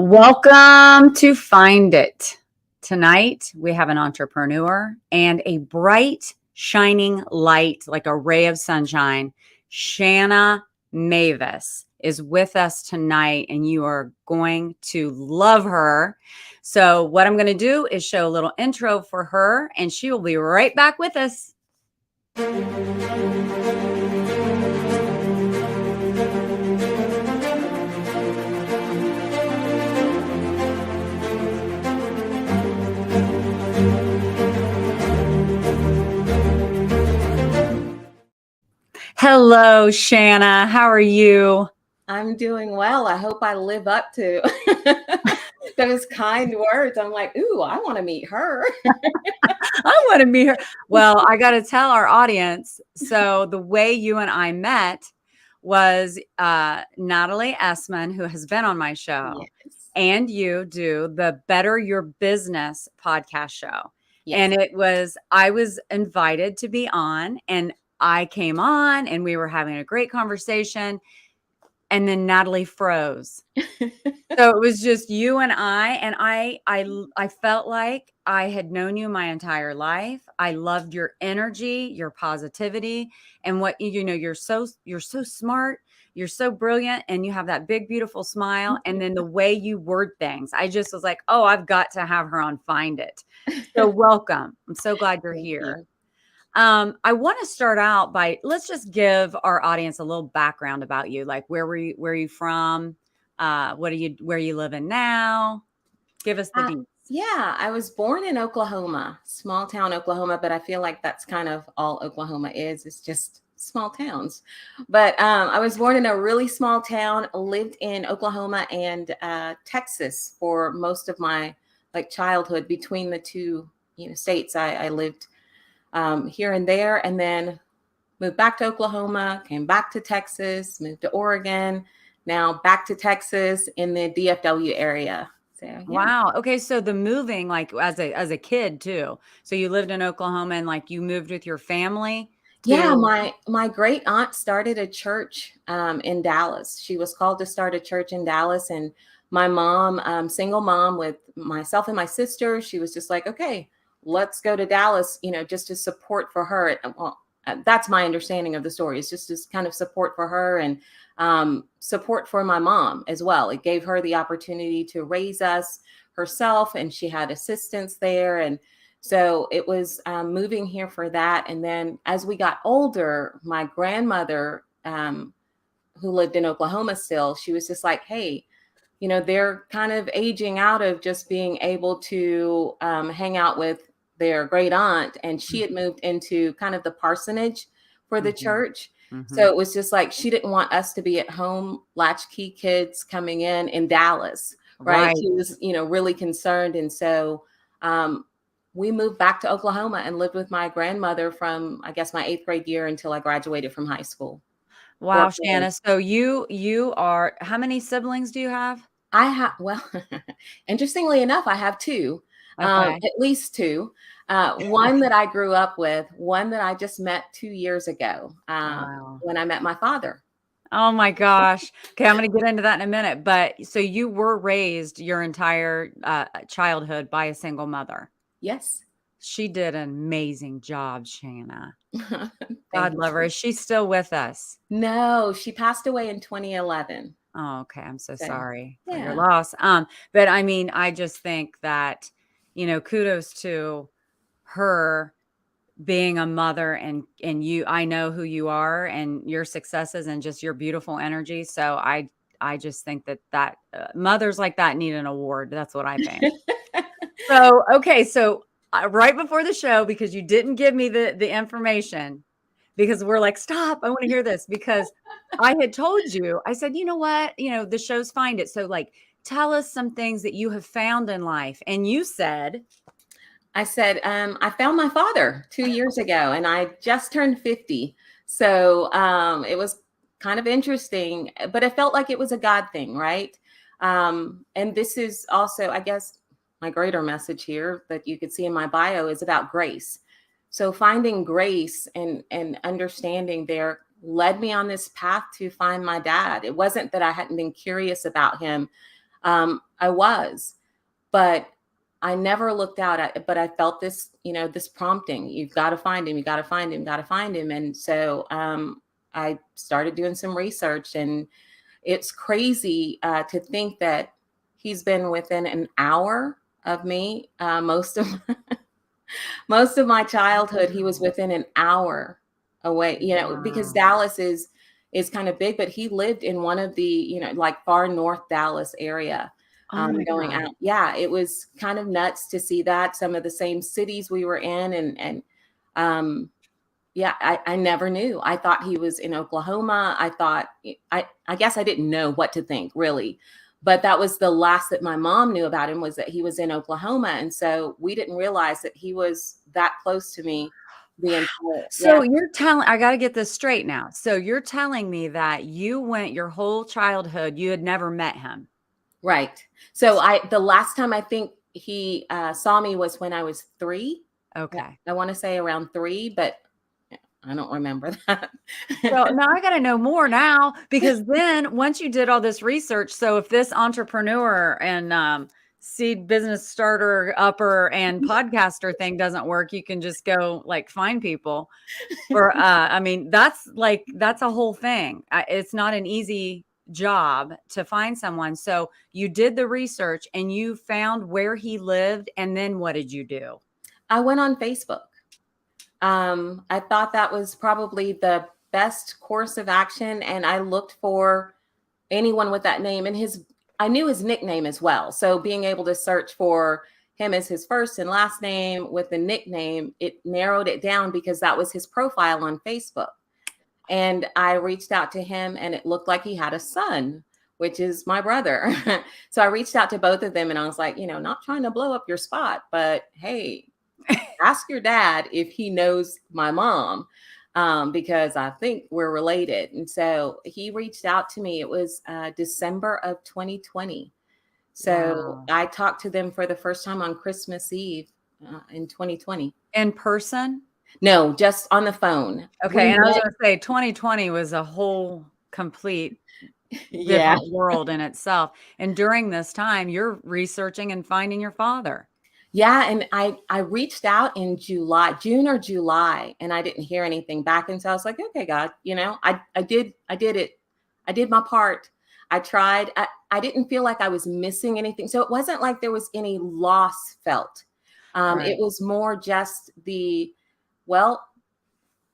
Welcome to Find It. Tonight, we have an entrepreneur and a bright, shining light, like a ray of sunshine. Shanna Mavis is with us tonight, and you are going to love her. So, what I'm going to do is show a little intro for her, and she will be right back with us. Hello, Shanna. How are you? I'm doing well. I hope I live up to those kind words. I'm like, ooh, I want to meet her. I want to meet her. Well, I got to tell our audience. So the way you and I met was Natalie Essman, who has been on my show, Yes. and you do the Better Your Business podcast show. Yes. And I was invited to be on, and I came on, and we were having a great conversation. And then Natalie froze. So it was just you and I felt like I had known you my entire life. I loved your energy, your positivity, and what you're so smart, you're so brilliant, and you have that big beautiful smile, and then the way you word things. I just was like, "Oh, I've got to have her on Find It." So welcome. I'm so glad you're here. I want to start out by, let's just give our audience a little background about you. Like, where are you from? Where you living now? Give us the deets. Yeah, I was born in Oklahoma, small town Oklahoma, but I feel like that's kind of all Oklahoma is. It's just small towns. But I was born in a really small town, lived in Oklahoma and Texas for most of my childhood. Between the two states, I lived here and there, and then moved back to Oklahoma, came back to Texas, moved to Oregon, now back to Texas in the DFW area. So, yeah. Wow. Okay. So the moving, like as a kid too. So you lived in Oklahoma and like you moved with your family. Yeah, my great aunt started a church in Dallas. She was called to start a church in Dallas, and my mom, single mom with myself and my sister, she was just like, okay, let's go to Dallas, just to support for her. Well, that's my understanding of the story. It's just this kind of support for her and support for my mom as well. It gave her the opportunity to raise us herself, and she had assistants there. And so it was moving here for that. And then as we got older, my grandmother, who lived in Oklahoma still, she was just like, hey, they're kind of aging out of just being able to hang out with their great aunt. And she had moved into kind of the parsonage for the church. So it was just like, she didn't want us to be at home, latchkey kids coming in Dallas. Right. She was, really concerned. And so we moved back to Oklahoma and lived with my grandmother from, I guess, my 8th grade year until I graduated from high school. Wow, Shanna. So you are, how many siblings do you have? I have, well, interestingly enough, I have two, Okay. at least two. One that I grew up with, one that I just met 2 years ago when I met my father. Oh my gosh. Okay, I'm going to get into that in a minute. But so you were raised your entire childhood by a single mother. Yes. She did an amazing job, Shanna. God love her. Is she still with us? No, she passed away in 2011. Oh, okay. I'm so sorry for your loss. But I mean, I just think that, kudos to her being a mother and you, I know who you are and your successes and just your beautiful energy. So I just think that mothers like that need an award. That's what I think. So, okay. So right before the show, because you didn't give me the information, because we're like, stop, I want to hear this, because I had told you, I said, you know what, the show's Find It. So like, tell us some things that you have found in life. And you said, I said, I found my father 2 years ago and I just turned 50. So it was kind of interesting, but it felt like it was a God thing, right? And this is also, I guess, my greater message here that you could see in my bio is about grace. So finding grace and understanding there led me on this path to find my dad. It wasn't that I hadn't been curious about him I was, but I never looked out at it, but I felt this, this prompting, you've got to find him, you got to find him, got to find him. And so I started doing some research, and it's crazy to think that he's been within an hour of me. Most of my childhood, he was Wow. within an hour away, because Wow. Dallas is kind of big, but he lived in one of the, like far north Dallas area. Oh my Going God. out. Yeah, it was kind of nuts to see that, some of the same cities we were in. And um yeah, I never knew. I thought he was in Oklahoma. I guess I didn't know what to think, really. But that was the last that my mom knew about him, was that he was in Oklahoma. And so we didn't realize that he was that close to me the entire, yeah, So I got to get this straight now. So you're telling me that you went your whole childhood, you had never met him. right. So the last time I think he saw me was when I was 3. Okay. I want to say around 3, but I don't remember that. So now I got to know more now, because then once you did all this research, so if this entrepreneur and seed business starter upper and podcaster thing doesn't work, you can just go like find people. Or I mean, that's a whole thing. It's not an easy job to find someone. So you did the research and you found where he lived, and then what did you do? I went on Facebook. I thought that was probably the best course of action, and I looked for anyone with that name. And I knew his nickname as well. So being able to search for him as his first and last name with the nickname, it narrowed it down because that was his profile on Facebook. And I reached out to him, and it looked like he had a son, which is my brother. So I reached out to both of them, and I was like, not trying to blow up your spot, but hey, ask your dad if he knows my mom, because I think we're related. And so he reached out to me. It was December of 2020. So Wow. I talked to them for the first time on Christmas Eve in 2020. In person? No, just on the phone. Okay. We And I was met. going to say 2020 was a whole complete Yeah. different world in itself. And during this time, you're researching and finding your father. Yeah, and I reached out in June or July, and I didn't hear anything back. And so I was like, okay, God, I did it. I did my part. I tried. I didn't feel like I was missing anything. So it wasn't like there was any loss felt. Right. It was more just well,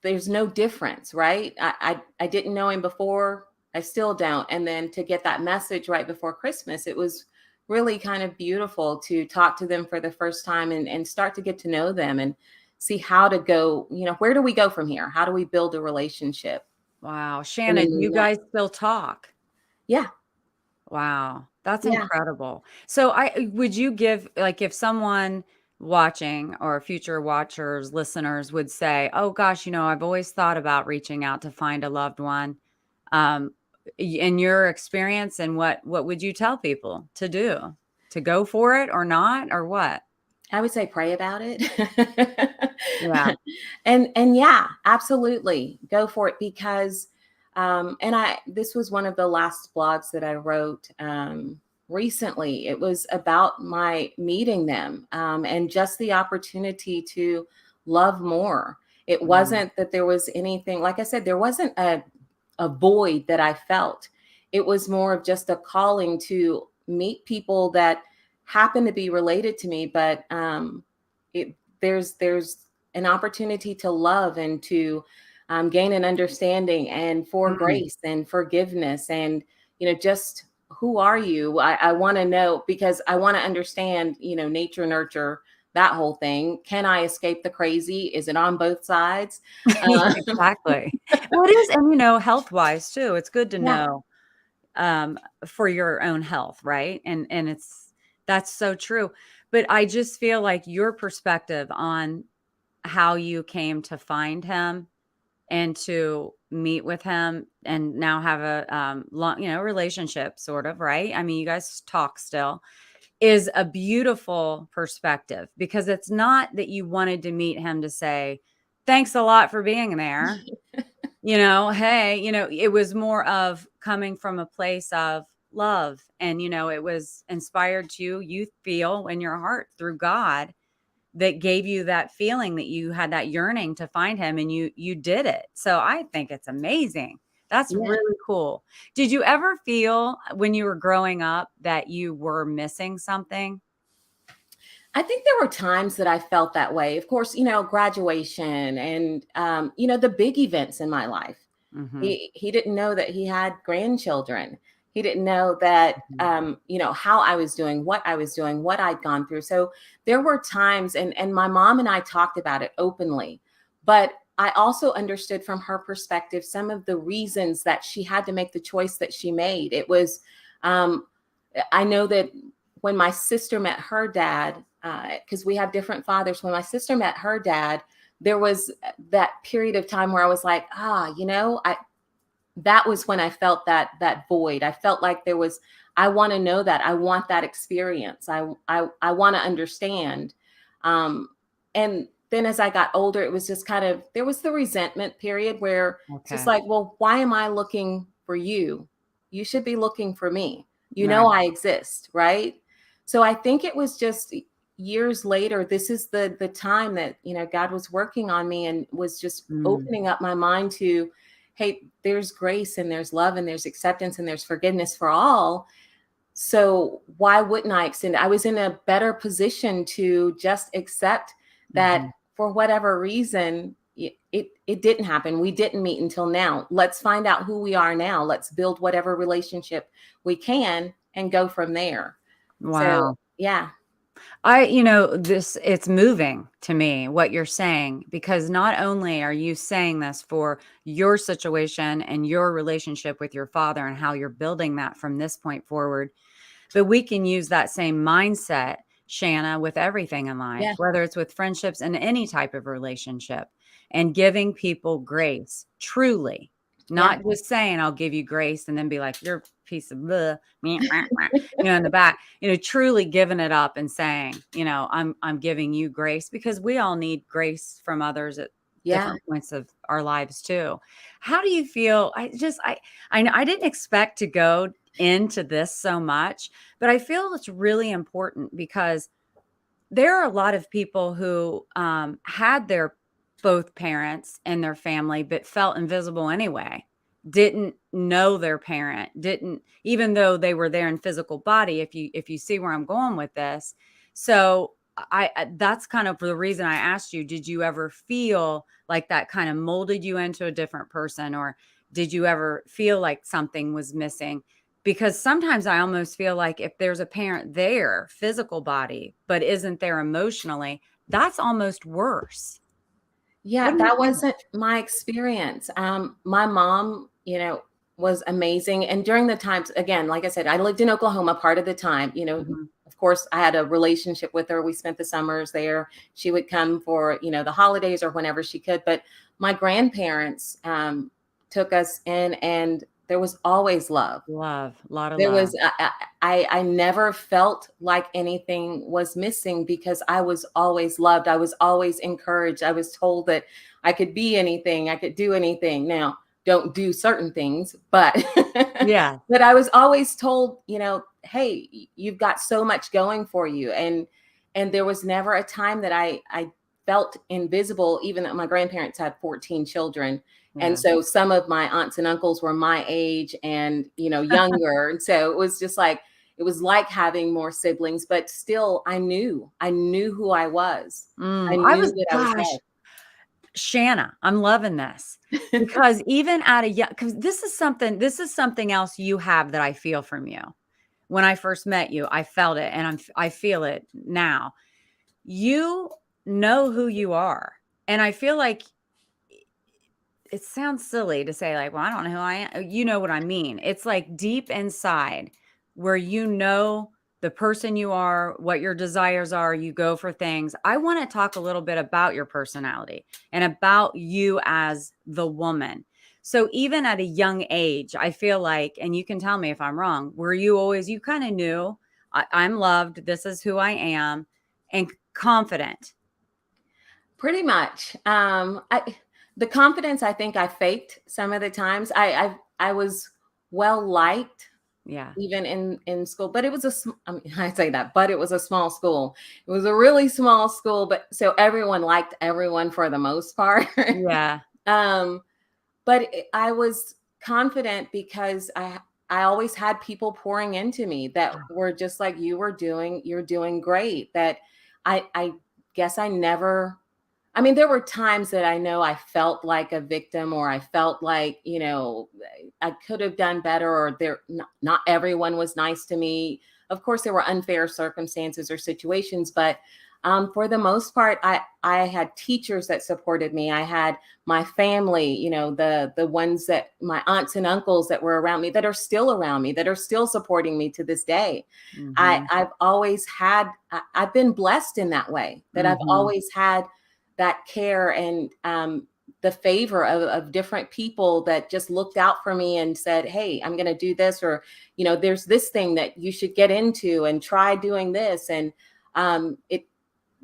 there's no difference, right? I didn't know him before. I still don't. And then to get that message right before Christmas, it was really kind of beautiful to talk to them for the first time, and start to get to know them and see how to go, where do we go from here? How do we build a relationship? Wow. And Shanna, then do we you met. guys still talk? Yeah. Wow, that's Yeah. incredible. So would you give, like, if someone watching or future watchers, listeners would say, "Oh gosh, I've always thought about reaching out to find a loved one." Um, in your experience, and what would you tell people to do? To go for it or not, or what? I would say pray about it. Yeah. And yeah, absolutely. Go for it, because and this was one of the last blogs that I wrote recently. It was about my meeting them, and just the opportunity to love more. It Mm, wasn't that there was anything, like I said, there wasn't a void that I felt. It was more of just a calling to meet people that happen to be related to me, but there's an opportunity to love and to gain an understanding, and for mm. grace and forgiveness, and just who are you? I want to know, because I want to understand, nature, nurture, that whole thing. Can I escape the crazy? Is it on both sides? Uh, Exactly. Well, it is, and health-wise too, it's good to yeah. know for your own health, right? And that's so true. But I just feel like your perspective on how you came to find him and to meet with him and now have a long, relationship, sort of, right? I mean, you guys talk still, is a beautiful perspective, because it's not that you wanted to meet him to say, thanks a lot for being there. Hey, it was more of coming from a place of love. And, it was inspired to you feel in your heart through God that gave you that feeling that you had that yearning to find him, and you did it. So I think it's amazing. That's Yeah. really cool. Did you ever feel when you were growing up that you were missing something? I think there were times that I felt that way. Of course, graduation and the big events in my life. Mhm. He didn't know that he had grandchildren. He didn't know that Mhm. how I was doing, what I was doing, what I'd gone through. So there were times, and my mom and I talked about it openly, but I also understood from her perspective some of the reasons that she had to make the choice that she made. It was um, I know that when my sister met her dad, because we have different fathers, when my sister met her dad, there was that period of time where I was like, that was when I felt that void. I felt like there was, I want to know that. I want that experience. I want to understand. Um, and then as I got older, it was just kind of, there was the resentment period where it's just Okay. like, well, why am I looking for you? You should be looking for me. Right. I exist, right? So I think it was just years later, this is the time that, God was working on me and was just Mm. opening up my mind to, hey, there's grace and there's love and there's acceptance and there's forgiveness for all. So why wouldn't I extend? I was in a better position to just accept that Mhm. for whatever reason, it didn't happen. We didn't meet until now. Let's find out who we are now. Let's build whatever relationship we can and go from there. So Wow. yeah, It's moving to me what you're saying, because not only are you saying this for your situation and your relationship with your father and how you're building that from this point forward, but we can use that same mindset, Shanna, with everything in life, yeah, whether it's with friendships and any type of relationship, and giving people grace, truly, yeah, not just saying, I'll give you grace and then be like, you're a piece of bleh, meh, meh, meh, in the back, truly giving it up and saying, I'm giving you grace, because we all need grace from others at yeah. different points of our lives too. How do you feel? I didn't expect to go into this so much, but I feel it's really important because there are a lot of people who had their both parents in their family, but felt invisible anyway. Didn't know their parent, didn't, even though they were there in physical body. If you see where I'm going with this, so that's kind of the reason I asked you. Did you ever feel like that kind of molded you into a different person, or did you ever feel like something was missing? Because sometimes I almost feel like if there's a parent there, physical body, but isn't there emotionally, that's almost worse. What Yeah, do you that think? wasn't my experience. My mom, was amazing. And during the times, again, like I said, I lived in Oklahoma part of the time. Mhm. Of course, I had a relationship with her. We spent the summers there. She would come for, the holidays or whenever she could. But my grandparents took us in, and there was always love. Love, a lot of There love. was I never felt like anything was missing because I was always loved. I was always encouraged. I was told that I could be anything, I could do anything. Now, don't do certain things, but Yeah. but I was always told, hey, you've got so much going for you. And there was never a time that I felt invisible, even though my grandparents had 14 children. And Yeah. so some of my aunts and uncles were my age and, younger. And so it was just like, it was like having more siblings, but still I knew who I was. I I knew was, that I was gosh, loved. Shanna, I'm loving this, because even at a young, because this is something else you have that I feel from you. When I first met you, I felt it, and I feel it now. You know who you are, and I feel like it sounds silly to say, like, well, I don't know who I am. You know what I mean? It's like deep inside where the person you are, what your desires are, you go for things. I want to talk a little bit about your personality and about you as the woman. So even at a young age, I feel like, and you can tell me if I'm wrong, were you always, you kind of knew, I'm loved, this is who I am, and confident. Pretty much. The confidence I think I faked some of the times. I was well liked, Yeah. even in school. But it was I mean, I say that, but it was a small school. It was a really small school, but so everyone liked everyone for the most part. Yeah. um, but I was confident because I always had people pouring into me that were just like, you're doing great. That I guess I never, I mean, there were times that I know I felt like a victim, or I felt like, I could have done better, or not everyone was nice to me. Of course, there were unfair circumstances or situations, but for the most part, I had teachers that supported me. I had my family, the ones that my aunts and uncles that were around me, that are still around me, that are still supporting me to this day. Mhm. I've always had, I've been blessed in that way, that I've Mhm. always had that care and the favor of different people that just looked out for me and said, hey, I'm going to do this, or there's this thing that you should get into and try doing this. And it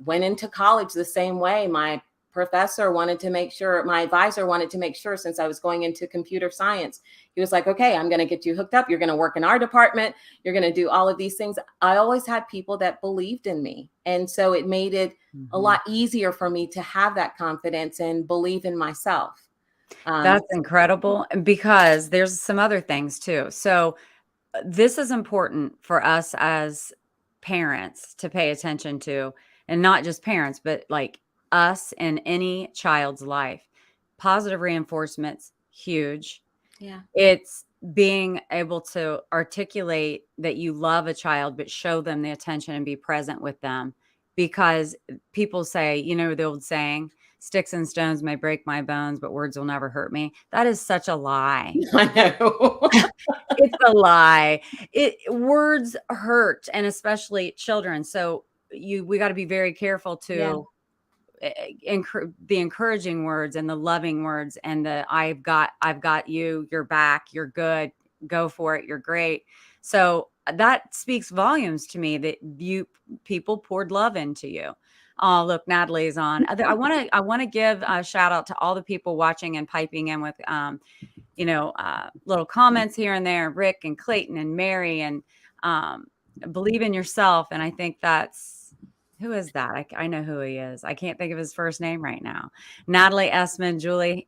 went into college the same way. My professor wanted to make sure, my advisor wanted to make sure, since I was going into computer science, he was like, okay, I'm going to get you hooked up, you're going to work in our department, you're going to do all of these things. I always had people that believed in me, and so it made it a Mhm. lot easier for me to have that confidence and believe in myself. That's incredible, because there's some other things too. So, this is important for us as parents to pay attention to, and not just parents, but like us in any child's life. Positive reinforcement's huge. Yeah. It's being able to articulate that you love a child, but show them the attention and be present with them. Because people say, the old saying, sticks and stones may break my bones, but words will never hurt me. That is such a lie. I know. It's a lie. Words hurt, and especially children. So we got to be very careful Yeah. to the encouraging words and the loving words, and the I've got you, you're back, you're good, go for it, you're great. So that speaks volumes to me, that you people poured love into you. Oh, look, Natalie's on. I want to give a shout out to all the people watching and piping in with little comments here and there, Rick and Clayton and Mary, and um, believe in yourself. And I think that's, who is that? I know who he is. I can't think of his first name right now. Natalie Essman, Julie.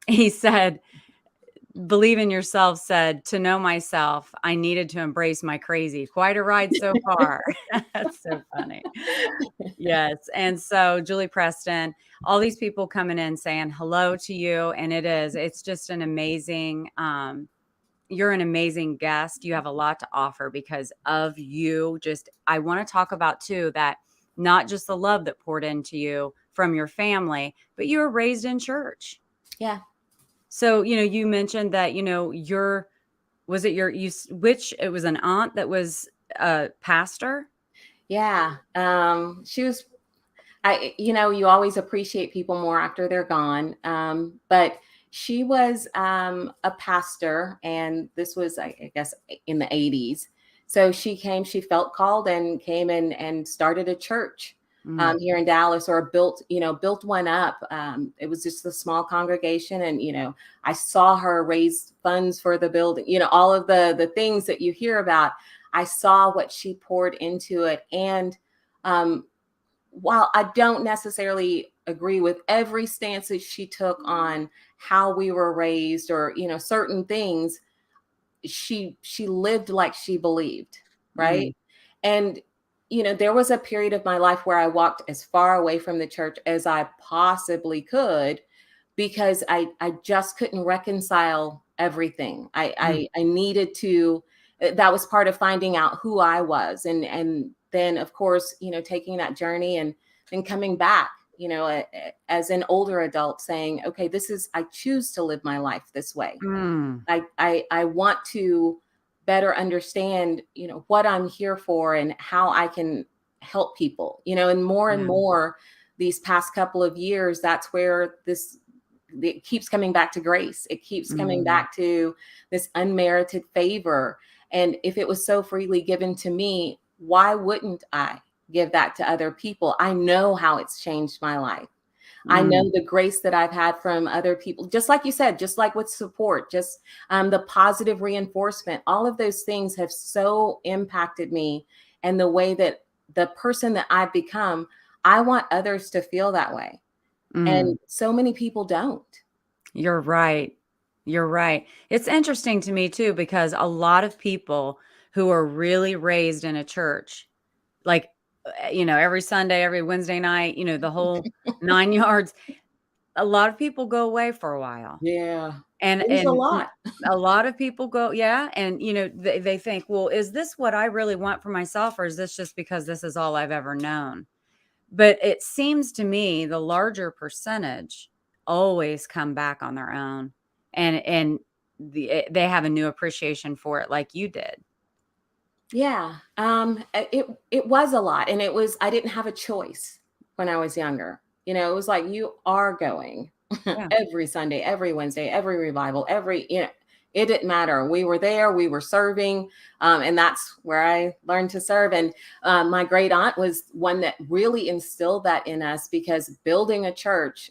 He said, believe in yourself, said, to know myself, I needed to embrace my crazy. Quite a ride so far. That's so funny. Yes. And so Julie Preston, all these people coming in saying hello to you. And it's just an amazing, you're an amazing guest. You have a lot to offer because of you. Just, I want to talk about too, that not just the love that poured into you from your family, but you were raised in church. Yeah. So, you mentioned that, was it which it was an aunt that was a pastor? Yeah. She was, you always appreciate people more after they're gone. But she was a pastor, and this was, I guess, in the 80s. So she felt called and came in and started a church Mm, here in Dallas, or built one up. It was just a small congregation. And, I saw her raise funds for the building, all of the things that you hear about. I saw what she poured into it. And, while I don't necessarily agree with every stance that she took on how we were raised, or certain things, she lived like she believed, mm, right? And there was a period of my life where I walked as far away from the church as I possibly could, because I just couldn't reconcile everything. mm, I needed to, that was part of finding out who I was. And then, of course, taking that journey and then coming back, as an older adult, saying, okay, I choose to live my life this way. mm. I want to better understand, what I'm here for and how I can help people, and Yeah. more these past couple of years. That's where it keeps coming back to grace. It keeps coming Mm, back to this unmerited favor. And if it was so freely given to me, why wouldn't I give that to other people? I know how it's changed my life. I Mm, know the grace that I've had from other people, just like you said, just like with support, just the positive reinforcement. All of those things have so impacted me, and the way that the person that I've become, I want others to feel that way. mm. And so many people don't. You're right. You're right. It's interesting to me too, because a lot of people who are really raised in a church, like, every Sunday, every Wednesday night, the whole 9 yards, a lot of people go away for a while. Yeah. And It is a and lot. a lot of people go, yeah, and, they think, "Well, is this what I really want for myself, or is this just because this is all I've ever known?" But it seems to me the larger percentage always come back on their own, and they have a new appreciation for it like you did. Yeah, it was a lot, and it was I didn't have a choice when I was younger. It was like you are going Yeah. every Sunday, every Wednesday, every revival, it didn't matter. We were there, we were serving, and that's where I learned to serve. And my great aunt was one that really instilled that in us, because building a church,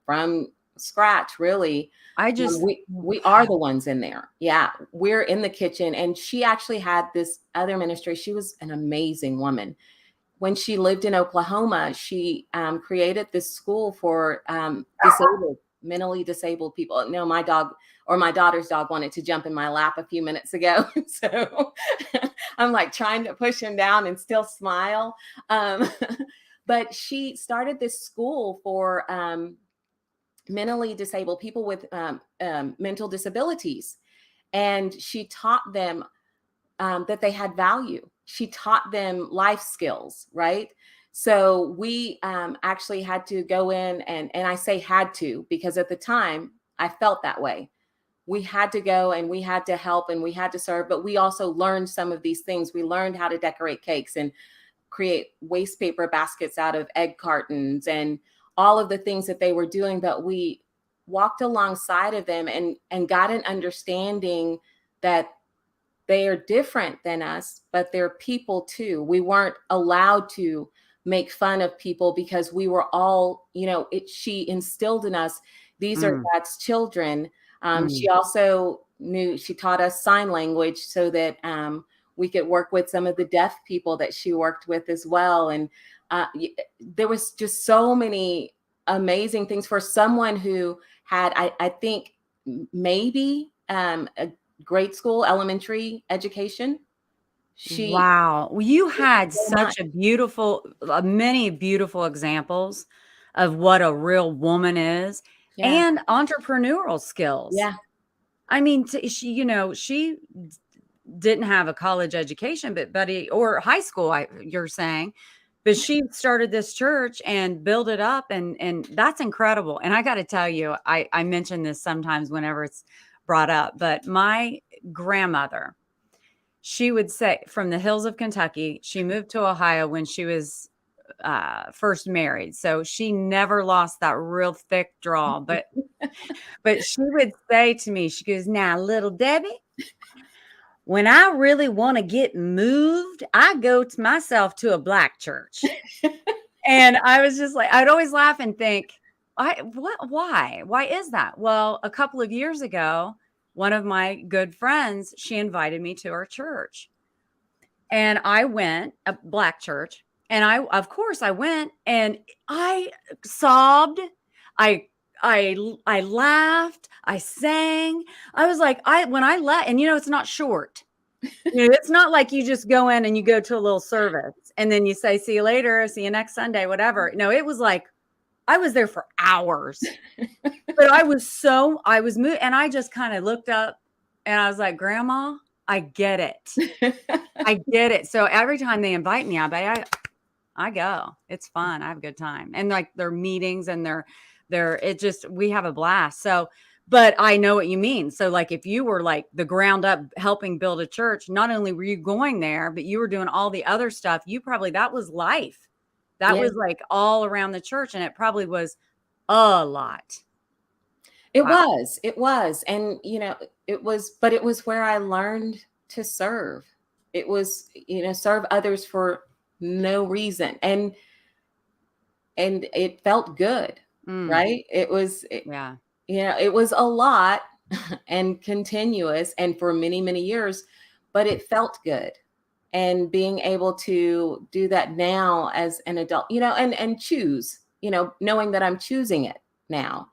from scratch, really, I just we are the ones in there. Yeah, we're in the kitchen. And she actually had this other ministry. She was an amazing woman. When she lived in Oklahoma, she created this school for mentally disabled people. No, my dog, or my daughter's dog, wanted to jump in my lap a few minutes ago. So I'm like trying to push him down and still smile. Um, but she started this school for mentally disabled people with mental disabilities. And she taught them that they had value. She taught them life skills, right? So we actually had to go in, and I say had to because at the time I felt that way. We had to go and we had to help and we had to serve, but we also learned some of these things. We learned how to decorate cakes and create waste paper baskets out of egg cartons and all of the things that they were doing. But we walked alongside of them and got an understanding that they are different than us, but they're people too. We weren't allowed to make fun of people because we were all, she instilled in us, these are mm, God's children. She mm. also she taught us sign language so that we could work with some of the deaf people that she worked with as well. And there was just so many amazing things for someone who had, I think, maybe a grade school, elementary education. She Wow. Well, you had so much. such many beautiful examples of what a real woman is, Yeah. and entrepreneurial skills. Yeah. I mean, she didn't have a college education, or high school, you're saying, but she started this church and built it up, and that's incredible. And I got to tell you, I mention this sometimes whenever it's brought up, but my grandmother, she would say, from the hills of Kentucky, she moved to Ohio when she was first married, so she never lost that real thick drawl. But she would say to me, she goes, "Now, little Debbie, when I really want to get moved, I go to myself to a black church." And I was just like, I'd always laugh and think, why is that? Well, a couple of years ago, one of my good friends, she invited me to her church. And I went, a black church, and of course I went, and I sobbed. I I laughed, I sang. I was like, when I left, and it's not short. It's not like you just go in and you go to a little service and then you say, "See you later, see you next Sunday," whatever. No, it was like I was there for hours. But I was moved, and I just kind of looked up and I was like, "Grandma, I get it. I get it." So every time they invite me, I go. It's fun. I have a good time. And like their meetings and we have a blast. So, but I know what you mean. So like if you were like the ground up helping build a church, not only were you going there, but you were doing all the other stuff. That was life. That Yeah. was like all around the church, and it probably was a lot. It Wow. was. It was. And but it was where I learned to serve. It was, serve others for no reason. And it felt good. Mm, right? yeah. It was a lot and continuous and for many, many years, but it felt good. And being able to do that now as an adult, and choose, knowing that I'm choosing it now,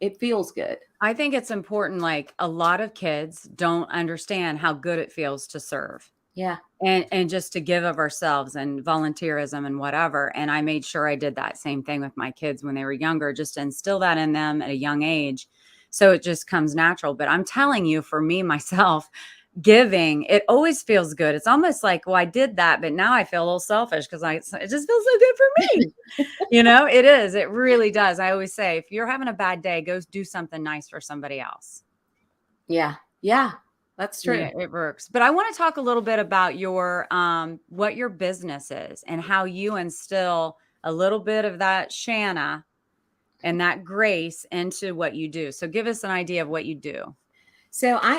it feels good. I think it's important, like, a lot of kids don't understand how good it feels to serve. Yeah. And just to give of ourselves and volunteerism and whatever, and I made sure I did that same thing with my kids when they were younger, just to instill that in them at a young age, so it just comes natural, but I'm telling you, for me, myself, giving, it always feels good. It's almost like, "Well, I did that, but now I feel a little selfish because it just feels so good for me." It is, it really does. I always say, "If you're having a bad day, go do something nice for somebody else." Yeah. Yeah. That's Yeah, true. it works. But I want to talk a little bit about your what your business is and how you instill a little bit of that Shanna and that grace into what you do. So give us an idea of what you do. So I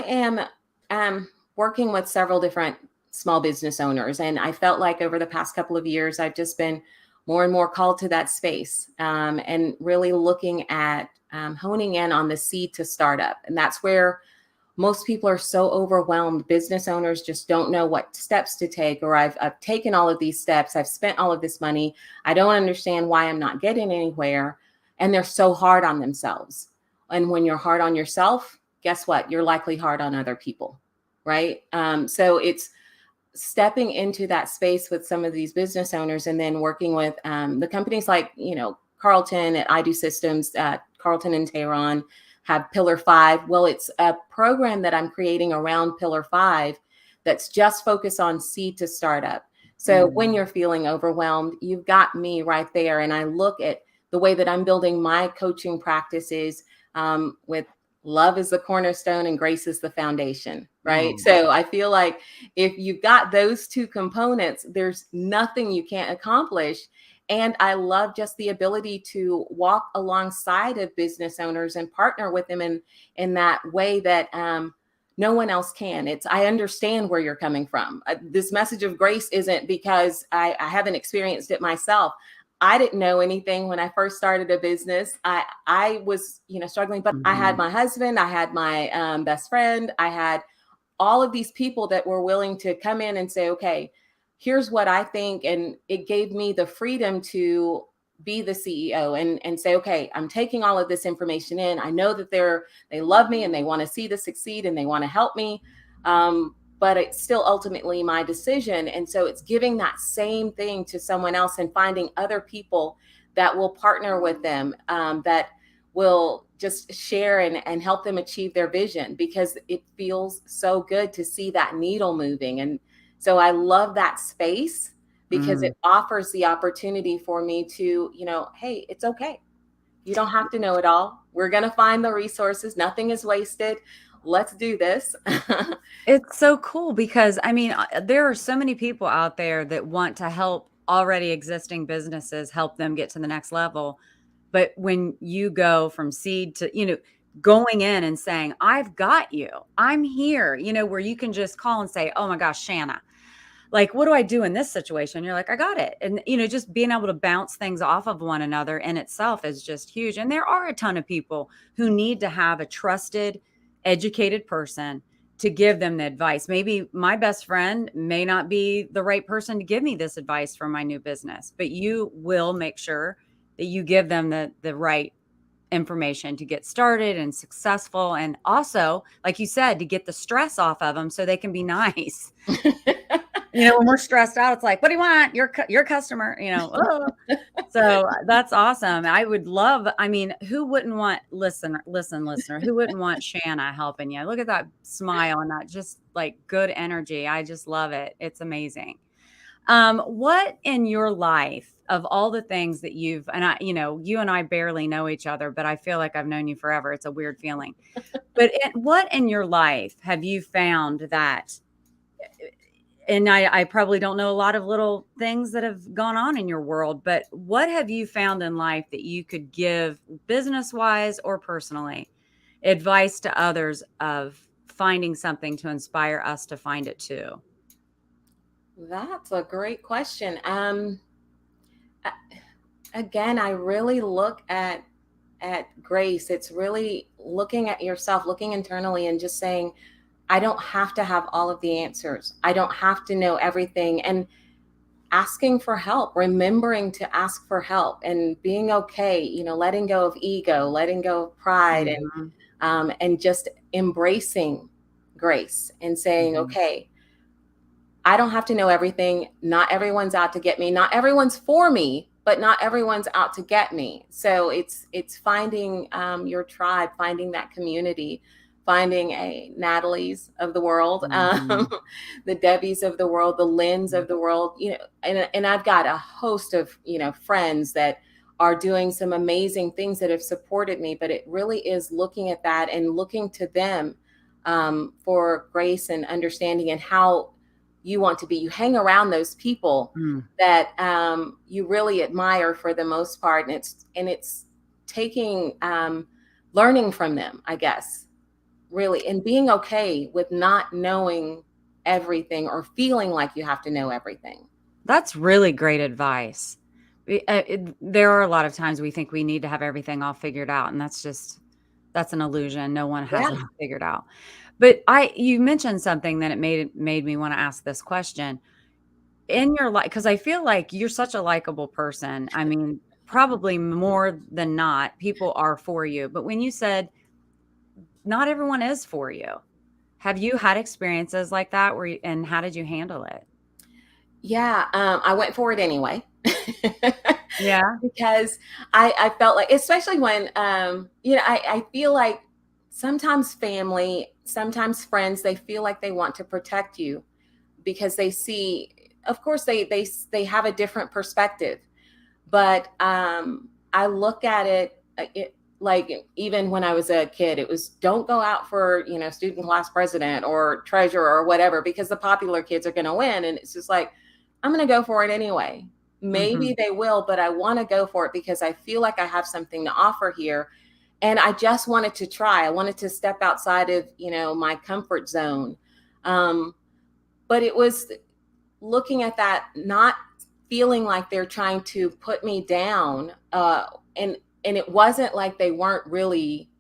am working with several different small business owners, and I felt like over the past couple of years, I've just been more and more called to that space, and really looking at honing in on the seed to startup. And that's where most people are so overwhelmed. Business owners just don't know what steps to take, or I've taken all of these steps, I've spent all of this money, I don't understand why I'm not getting anywhere. And they're so hard on themselves. And when you're hard on yourself, guess what? You're likely hard on other people, right? So it's stepping into that space with some of these business owners, and then working with the companies like, Carlton at I Do Systems, Carlton and Tehran have Pillar 5. Well, it's a program that I'm creating around Pillar 5 that's just focused on seed to startup. So when Mm, you're feeling overwhelmed, you've got me right there. And I look at the way that I'm building my coaching practices, with love is the cornerstone and grace is the foundation, right? oh, So I feel like if you've got those two components, there's nothing you can't accomplish. And I love just the ability to walk alongside of business owners and partner with them in that way that no one else can. I understand where you're coming from. This message of grace isn't because I haven't experienced it myself. I didn't know anything when I first started a business. I was, struggling, but I had mhm. my husband, I had my best friend, I had all of these people that were willing to come in and say, okay, here's what I think. And it gave me the freedom to be the CEO and say, okay, I'm taking all of this information in. I know that they love me and they want to see this succeed and they want to help me. But it's still ultimately my decision. And so it's giving that same thing to someone else and finding other people that will partner with them, that will just share and help them achieve their vision, because it feels so good to see that needle moving. And so I love that space because Mm. it offers the opportunity for me to, hey, it's okay. You don't have to know it all. We're going to find the resources. Nothing is wasted. Let's do this. It's so cool because, I mean, there are so many people out there that want to help already existing businesses, help them get to the next level. But when you go from seed to, going in and saying, "I've got you. I'm here," where you can just call and say, "Oh my gosh, Shanna, like, what do I do in this situation?" You're like, "I got it." And, just being able to bounce things off of one another in itself is just huge. And there are a ton of people who need to have a trusted, educated person to give them the advice. Maybe my best friend may not be the right person to give me this advice for my new business, but you will make sure that you give them the right information to get started and successful, and also, like you said, to get the stress off of them so they can be nice. When we're stressed out, it's like, "What do you want? Your customer," "Oh." So, that's awesome. I would love, I mean, who wouldn't want, listen, listener, who wouldn't want Shanna helping you? Look at that smile and that just, like, good energy. I just love it. It's amazing. What in your life, of all the things that and you and I barely know each other, but I feel like I've known you forever. It's a weird feeling. But what in your life have you found that, and I probably don't know a lot of little things that have gone on in your world, but what have you found in life that you could give, business wise or personally, advice to others of finding something to inspire us to find it too? That's a great question. again, I really look at grace. It's really looking at yourself, looking internally and just saying, I don't have to have all of the answers. I don't have to know everything. And asking for help, remembering to ask for help and being okay, letting go of ego, letting go of pride, Mhm, and just embracing grace and saying, mhm. okay, I don't have to know everything. Not everyone's out to get me. Not everyone's for me, but not everyone's out to get me. So it's finding your tribe, finding that community, finding a Natalie's of the world, Mhm. the Debbie's of the world, the Lynn's Mhm. of the world. And I've got a host of friends that are doing some amazing things that have supported me. But it really is looking at that and looking to them for grace and understanding and how you want to be. You hang around those people Mm. that you really admire for the most part, and it's taking learning from them, I guess, really, and being okay with not knowing everything or feeling like you have to know everything. That's really great advice. There are a lot of times we think we need to have everything all figured out, and that's an illusion. No one has Yeah. it all figured out. But you mentioned something that it made me wanna ask this question. In your life, because I feel like you're such a likable person. I mean, probably more than not, people are for you. But when you said not everyone is for you, have you had experiences like that where and how did you handle it? Yeah, I went for it anyway. Yeah. Because I felt like, especially when, I feel like sometimes family, sometimes friends, they feel like they want to protect you because they see, of course, they have a different perspective. But I look at it like, even when I was a kid, it was, don't go out for student class president or treasurer or whatever because the popular kids are going to win. And it's just like, I'm going to go for it anyway. Maybe Mhm. they will, but I want to go for it because I feel like I have something to offer here. And I just wanted to try. I wanted to step outside of my comfort zone. Um, but it was looking at that, not feeling like they're trying to put me down, and it wasn't like they weren't really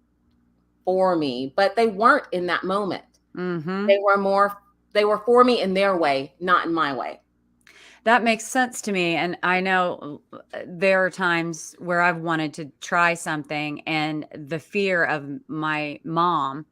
for me, but they weren't in that moment. Mhm. They were for me in their way, not in my way. That makes sense to me, and I know, there are times where I've wanted to try something and the fear of my mom,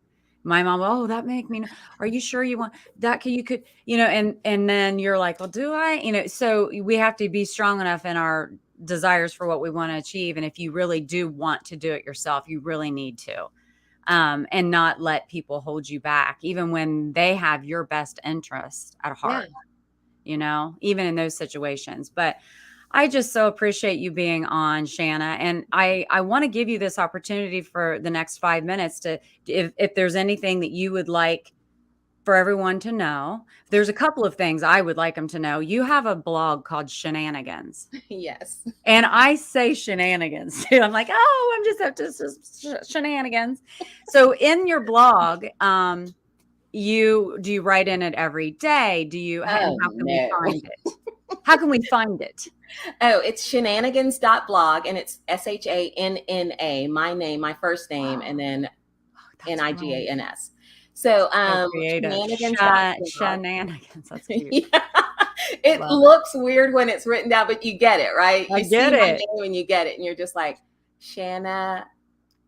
"Oh, that make me are you sure you want that could you could" and then you're like, "Well, do I?" So we have to be strong enough in our desires for what we wanna achieve, and if you really do want to do it yourself, you really need to, and not let people hold you back, even when they have your best interest at Yeah. heart, even in those situations. But I just so appreciate you being on, Shanna. And I want to give you this opportunity for the next 5 minutes to, if there's anything that you would like for everyone to know. There's a couple of things I would like them to know. You have a blog called Shenanigans. Yes. And I say shenanigans too. I'm like, oh, I'm just up to shenanigans. So in your blog, do you write in it every day? And Oh how can we no. find it? How can we find it? Oh, it's shenanigans.blog, and it's SHANNA, my name, my first name, and Oh, then that's right. NIGANS. So So creative. shenanigans.blog. Shenanigans. That's cute. Yeah. It Love it. looks weird when it's written down, but you get it, right? I You see get my it. name and you get it, and you're just like, Shanna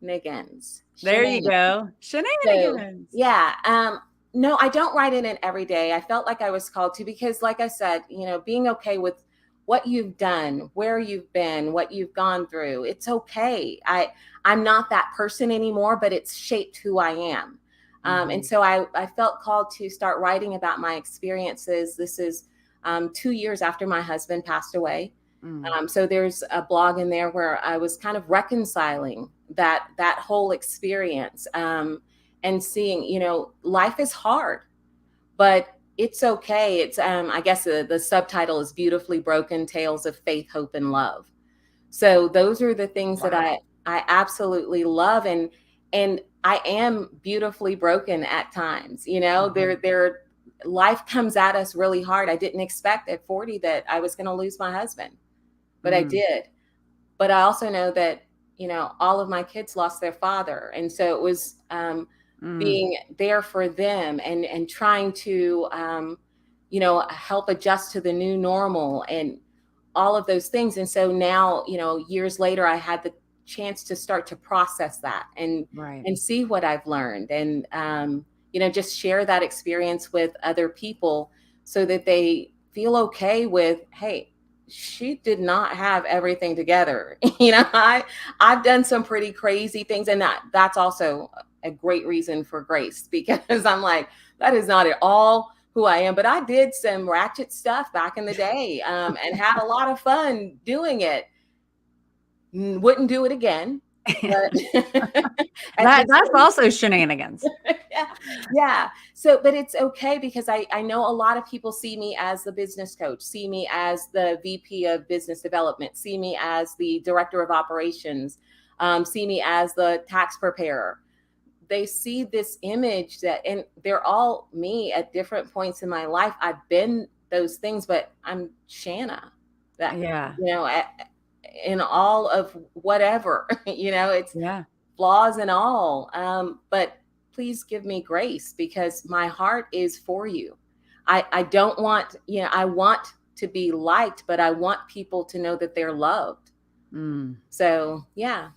There you Shenanigans. go. So Shenanigans. yeah, no, I don't write in it every day. I felt like I was called to because, like I said, being okay with what you've done, where you've been, what you've gone through. It's okay. I'm not that person anymore, but it's shaped who I am. And Mhm. so I felt called to start writing about my experiences. This is 2 years after my husband passed away. Mm. So there's a blog in there where I was kind of reconciling that whole experience, and seeing, life is hard, but it's okay. It's I guess the subtitle is Beautifully Broken: Tales of Faith, Hope, and Love. So those are the things that Wow. I absolutely love, and I am beautifully broken at times. Mhm. There life comes at us really hard. I didn't expect at 40 that I was going to lose my husband, but I Mm. did. but I also know that, all of my kids lost their father. And so it was Mm, being there for them, and trying to, help adjust to the new normal and all of those things. And so now, years later, I had the chance to start to process that, right. and see what I've learned, and just share that experience with other people, so that they feel okay with, hey, she did not have everything together. I've done some pretty crazy things, and that's also a great reason for grace, because I'm like, that is not at all who I am. But I did some ratchet stuff back in the day, and had a lot of fun doing it. Wouldn't do it again. But at the That's same, also shenanigans. yeah, yeah. So, but it's okay, because I know a lot of people see me as the business coach, see me as the VP of business development, see me as the director of operations, see me as the tax preparer. They see this image and they're all me at different points in my life. I've been those things, but I'm Shanna, that, Yeah. in all of whatever, it's Yeah. flaws and all. But please give me grace, because my heart is for you. I don't want, I want to be liked, but I want people to know that they're loved. Mm. So yeah.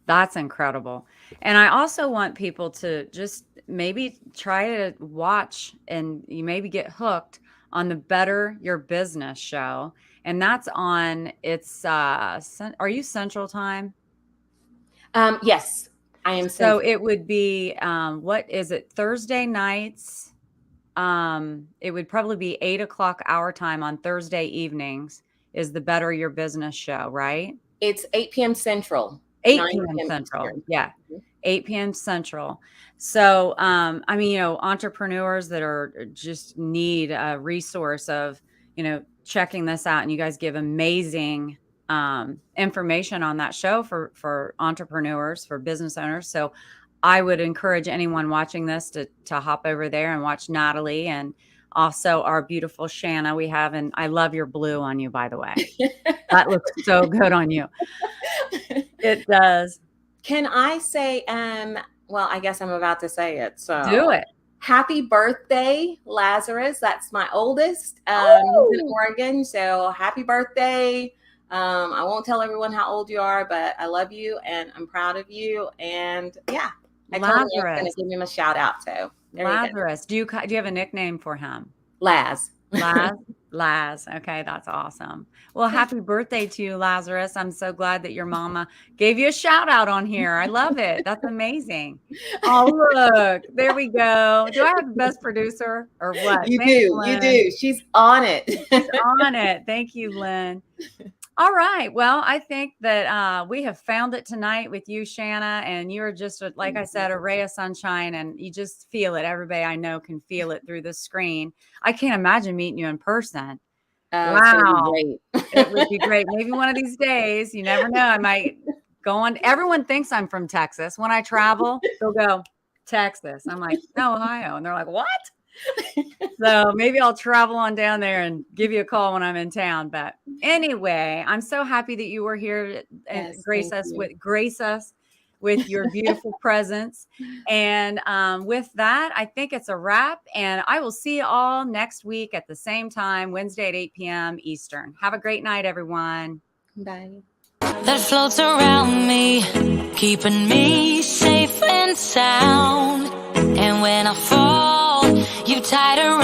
That's incredible. And I also want people to just maybe try to watch, and you maybe get hooked on the Better Your Business show. And that's on, are you Central Time? Yes, I am So central. it would be, what is it, Thursday nights? It would probably be 8 o'clock our time on Thursday evenings is the Better Your Business show, right? It's 8 p.m. Central, 8 9 PM p.m. Central. Eastern. Yeah. Mhm. 8 PM Central. So, I mean, entrepreneurs that are just need a resource of, checking this out, and you guys give amazing information on that show for entrepreneurs, for business owners. So I would encourage anyone watching this to hop over there and watch Natalie, and also our beautiful Shanna we have. And I love your blue on you, by the way. That looks so good on you. It does. Can I say, well, I guess I'm about to say it. Do So it. happy birthday, Lazarus. That's my oldest. He's in Oh, Oregon. So happy birthday. I won't tell everyone how old you are, but I love you and I'm proud of you. And yeah, I told him I was going Lazarus. to give him a shout out. So there you go. Lazarus. Do you have a nickname for him? Laz. Laz? Laz. Okay, that's awesome. Well, happy birthday to you, Lazarus. I'm so glad that your mama gave you a shout out on here. I love it. That's amazing. Oh, look, there we go. Do I have the best producer or what? You Thanks, do. You Lynn. do. She's on it. She's on it. Thank you, Lynn. All right. Well, I think that we have found it tonight with you, Shanna, and you're just, like I said, a ray of sunshine, and you just feel it. Everybody I know can feel it through the screen. I can't imagine meeting you in person. Oh, it's going to Wow. be It would great. be great. Maybe one of these days, you never know. I might go on. Everyone thinks I'm from Texas. When I travel, they'll go, Texas. I'm like, no, Ohio. And they're like, what? So maybe I'll travel on down there and give you a call when I'm in town. But anyway, I'm so happy that you were here and Yes, thank you. grace us with your beautiful presence. And with that, I think it's a wrap. And I will see you all next week at the same time, Wednesday at 8 p.m. Eastern. Have a great night, everyone. Bye. That floats around me, keeping me safe and sound. And when I fall, you tied around